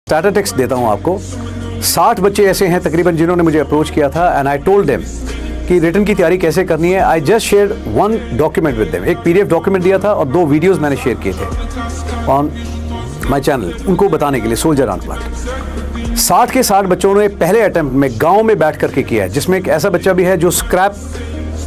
Statistics देता हूं आपको। 60 बच्चे ऐसे हैं तकरीबन जिन्होंने मुझे अप्रोच किया था एंड आई टोल्ड देम कि रिटन की तैयारी कैसे करनी है। I just share one document with them, एक पीडीएफ डॉक्यूमेंट दिया था और 2 वीडियोस मैंने शेयर किए थे ऑन माय चैनल उनको बताने के लिए, सोल्जर अनप्लग्ड। 60 के 60 बच्चों ने पहले अटेम्प्ट में गांव में बैठ करके किया है, जिसमें एक ऐसा बच्चा भी है जो स्क्रैप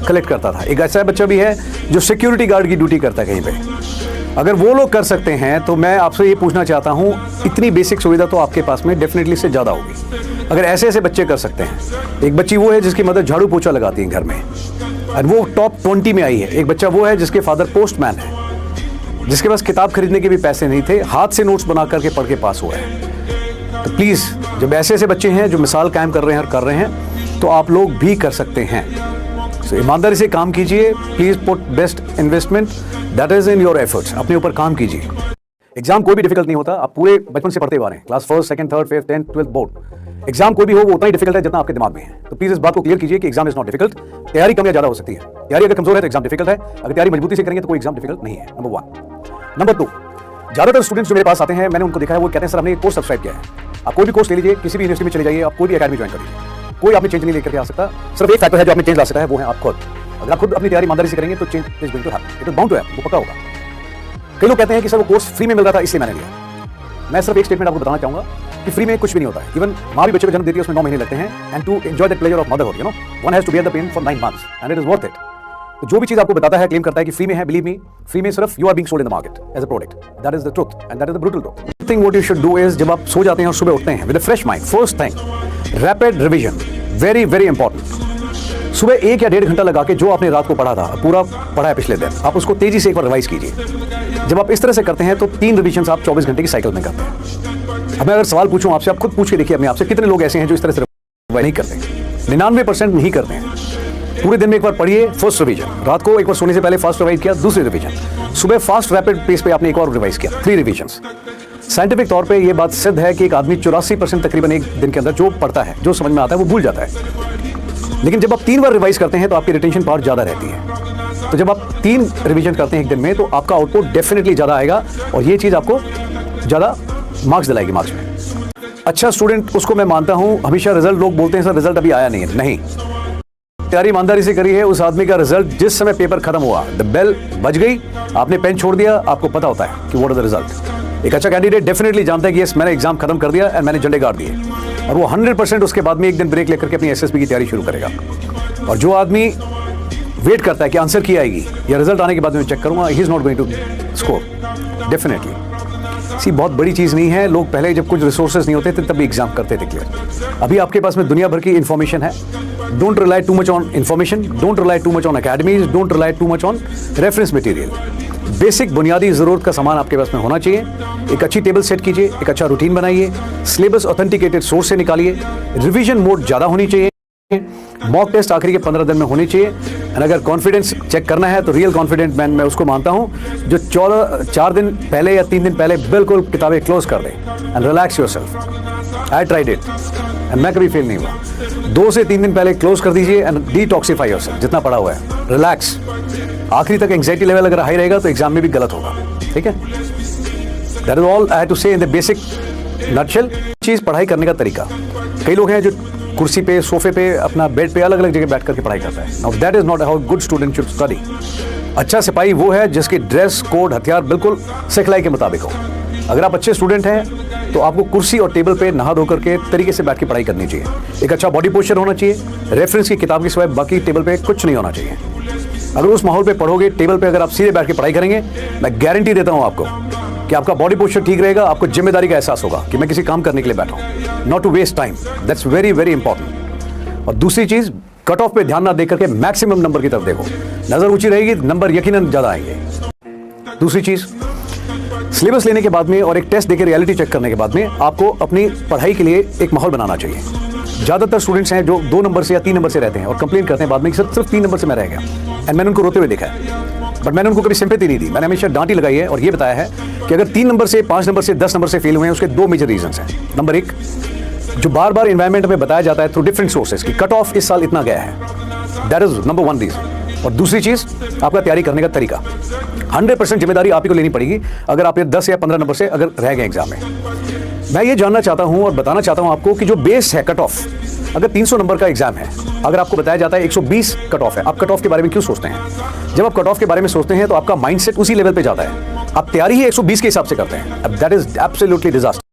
कलेक्ट करता था, एक ऐसा बच्चा भी है जो सिक्योरिटी गार्ड की ड्यूटी करता है कहीं पे। अगर वो लोग कर सकते हैं तो मैं आपसे ये पूछना चाहता हूँ, इतनी बेसिक सुविधा तो आपके पास में डेफिनेटली से ज़्यादा होगी अगर ऐसे ऐसे बच्चे कर सकते हैं। एक बच्ची वो है जिसकी मदर झाड़ू पोछा लगाती है घर में और वो टॉप 20 में आई है। एक बच्चा वो है जिसके फादर पोस्टमैन है, जिसके पास किताब खरीदने के भी पैसे नहीं थे, हाथ से नोट्स बना करके पढ़ के पास हुआ है। तो प्लीज़ जब ऐसे ऐसे बच्चे हैं जो मिसाल कायम कर रहे हैं और कर रहे हैं, तो आप लोग भी कर सकते हैं। तो ईमानदारी से काम कीजिए, please put best investment that is in your efforts. अपने ऊपर काम कीजिए। एग्जाम कोई भी डिफिकल्ट नहीं होता, आप पूरे बचपन से पढ़ते हुए आ रहे हैं, class 1st, 2nd, 3rd, 5th, 10th, 12th board exam कोई भी हो वो उतना ही डिफिकल्ट है जितना आपके दिमाग में है। तो प्लीज इस बात को क्लियर कीजिए कि एग्जाम इज नॉट डिफिकल्ट। तैयारी कम या ज्यादा हो सकती है, तैयारी अगर कमजोर है तो एग्जाम डिफिकल्ट है, अगर तैयारी मजबूती से करेंगे तो कोई एग्जाम डिफिकल्ट नहीं है। नंबर 1। नंबर 2, ज्यादातर स्टूडेंट्स जो मेरे पास आते हैं, मैंने उनको देखा है, वो कहते हैं सर हमने एक कोर्स सब्सक्राइब किया है। आप कोई भी कोर्स ले लीजिए, किसी भी यूनिवर्सिटी में चले जाइए, आप कोई भी अकेडमी ज्वाइन कर लीजिए, कोई आपने चेंज नहीं लेकर के आ सकता। सिर्फ एक फैक्टर है जो आपने चेंज ला सकता है, वो है आप खुद। अगर आप खुद अपनी तैयारी ईमानदारी से करेंगे तो change is going to happen, it is bound to happen, वो पक्का होगा। कई लोग कहते हैं कि सर वो कोर्स फ्री में मिल रहा था इसलिए मैंने लिया। मैं सिर्फ एक स्टेटमेंट आपको बताना चाहूंगा कि फ्री में कुछ भी नहीं होता है। इवन माँ भी बच्चे को जन्म देती है, उसमें 9 महीने लगते हैं, and to enjoy the pleasure of motherhood, you know, one has to bear the pain for 9 months and it is worth it. तो जो भी चीज आपको बताता है, क्लेम करता है कि फ्री में है, बिलीव मी, फ्री में सिर्फ you are being sold in the market as a product. That is the truth and that is the brutal truth. Thing what you should do is, जब आप सो जाते हैं और सुबह उठते हैं with a fresh mind, first thing rapid revision, very very important. सुबह 1 या 1.5 घंटा लगा के जो आपने रात को पढ़ा था, पूरा पढ़ा है पिछले दिन, आप उसको तेजी से एक बार रिवाइज कीजिए। जब आप इस तरह से करते हैं तो 3 रिवीजन आप 24 घंटे की साइकिल में करते हैं। अब मैं अगर सवाल पूछूं आपसे, आप खुद पूछ के देखिए अपने आप से, कितने लोग ऐसे हैं जो इस तरह से रिवाइज नहीं करते? 99% नहीं करते हैं। पूरे दिन में एक बार पढ़िए फर्स्ट रिवीजन, रात को एक बार सोने से पहले फर्स्ट रिवाइज किया, दूसरी रिवीजन, सुबह फास्ट रैपिड पेस पे आपने एक और रिवाइज किया, 3 रिवीजन्स। साइंटिफिक तौर पे ये बात सिद्ध है कि एक आदमी 84% तकरीबन एक दिन के अंदर जो पढ़ता है, जो समझ में आता है, वो भूल जाता है। लेकिन जब आप 3 बार रिवाइज करते हैं तो आपकी रिटेंशन पावर ज़्यादा रहती है। तो जब आप 3 रिवीजन करते हैं एक दिन में, तो आपका आउटपुट डेफिनेटली ज़्यादा आएगा और ये चीज़ आपको ज़्यादा मार्क्स दिलाएगी मार्क्स में। अच्छा स्टूडेंट उसको मैं मानता हूँ, हमेशा रिजल्ट लोग बोलते हैं सर रिजल्ट अभी आया नहीं है, नहीं, तैयारी ईमानदारी से करी है। उस आदमी का रिजल्ट जिस समय पेपर खत्म हुआ, द बेल बज गई, आपने पेन छोड़ दिया, आपको पता होता है कि व्हाट इज द रिजल्ट। एक अच्छा कैंडिडेट डेफिनेटली जानता है कि यस मैंने एग्जाम खत्म कर दिया एंड मैंने झंडे गाड़ दिए, और वो 100% उसके बाद में एक दिन ब्रेक लेकर के अपनी एसएसबी की तैयारी शुरू करेगा। और जो आदमी वेट करता है कि आंसर की आएगी या रिजल्ट आने के बाद में चेक करूंगा, he is not going to score definitely. See बहुत बड़ी चीज़ नहीं है। लोग पहले जब कुछ रिसोर्सेज नहीं होते थे तब भी एग्जाम करते थे क्लियर। अभी आपके पास में दुनिया भर की इंफॉर्मेशन है। Don't rely too much on information, don't rely too much on academies, don't rely too much on reference material. Basic बुनियादी ज़रूरत का सामान आपके पास में होना चाहिए। एक अच्छी टेबल सेट कीजिए, एक अच्छा रूटीन बनाइए, सिलेबस ऑथेंटिकेटेड सोर्स से निकालिए, रिवीजन मोड ज़्यादा होनी चाहिए, मॉक टेस्ट आखिरी के 15 दिन में होने चाहिए। एंड अगर कॉन्फिडेंस चेक करना है तो रियल कॉन्फिडेंट मैन मैं उसको मानता हूँ जो 4 दिन पहले या 3 दिन पहले बिल्कुल किताबें क्लोज कर दे and relax yourself. I tried it and मैं कभी फेल नहीं हुआ। 2 से 3 दिन पहले क्लोज कर दीजिए एंड डिटॉक्सिफाई योरसेल्फ, जितना पड़ा हुआ है रिलैक्स। आखिरी तक एंग्जाइटी लेवल अगर हाई रहेगा तो एग्जाम में भी गलत होगा, ठीक है। That is all I have to say in the basic nutshell. चीज़ पढ़ाई करने का तरीका, कई लोग हैं जो कुर्सी पे, सोफे पे, अपना बेड पे अलग अलग जगह बैठ करके पढ़ाई करता है। Now that is not how good student should study. अच्छा सिपाही वो है जिसकी ड्रेस कोड हथियार बिल्कुल सिखलाई के मुताबिक हो। अगर आप अच्छे स्टूडेंट हैं तो आपको कुर्सी और टेबल पे नहा धो करके तरीके से बैठ के पढ़ाई करनी चाहिए। एक अच्छा बॉडी पोस्चर होना चाहिए, रेफरेंस की किताब के सिवाय बाकी टेबल पे कुछ नहीं होना चाहिए। अगर उस माहौल पे पढ़ोगे, टेबल पे अगर आप सीधे बैठ के पढ़ाई करेंगे, मैं गारंटी देता हूँ आपको कि आपका बॉडी पोस्चर ठीक रहेगा, आपको जिम्मेदारी का एहसास होगा कि मैं किसी काम करने के लिए बैठा हूँ, not to waste time. That's very very important. और दूसरी चीज, कट ऑफ पे ध्यान ना देकर के मैक्सिमम नंबर की तरफ देखो। नजर ऊंची रहेगी, नंबर यकीनन ज्यादा आएंगे। दूसरी चीज, सिलेबस लेने के बाद में और एक टेस्ट देकर रियलिटी चेक करने के बाद में आपको अपनी पढ़ाई के लिए एक माहौल बनाना चाहिए। ज्यादातर स्टूडेंट्स हैं जो 2 नंबर से या 3 नंबर से रहते हैं और कंप्लेन करते हैं बाद में कि सर सिर्फ 3 नंबर से मैं रह गया, एंड मैंने उनको रोते हुए देखा है। बट मैंने उनको कभी सिंपैथी नहीं दी, मैंने हमेशा डांटी लगाई है और ये बताया है कि अगर 3 नंबर से, 5 नंबर से, 10 नंबर से फेल हुए हैं, उसके 2 मेजर रीजंस हैं। नंबर 1, जो बार बार एनवायरनमेंट में बताया जाता है थ्रू डिफरेंट सोर्सेज कि कट ऑफ इस साल इतना गया है, दैट इज नंबर 1 रीजन। और दूसरी चीज़ आपका तैयारी करने का तरीका। 100% जिम्मेदारी आप ही को लेनी पड़ेगी अगर आप ये 10 या 15 नंबर से अगर रह गए एग्जाम में। मैं ये जानना चाहता हूँ और बताना चाहता हूँ आपको कि जो बेस है कट ऑफ, अगर 300 नंबर का एग्जाम है, अगर आपको बताया जाता है 120 कट ऑफ है, आप कट ऑफ के बारे में क्यों सोचते हैं? जब आप कट ऑफ के बारे में सोचते हैं तो आपका माइंडसेट उसी लेवल पे जाता है, आप तैयारी ही 120 के हिसाब से करते हैं। That is absolutely disaster.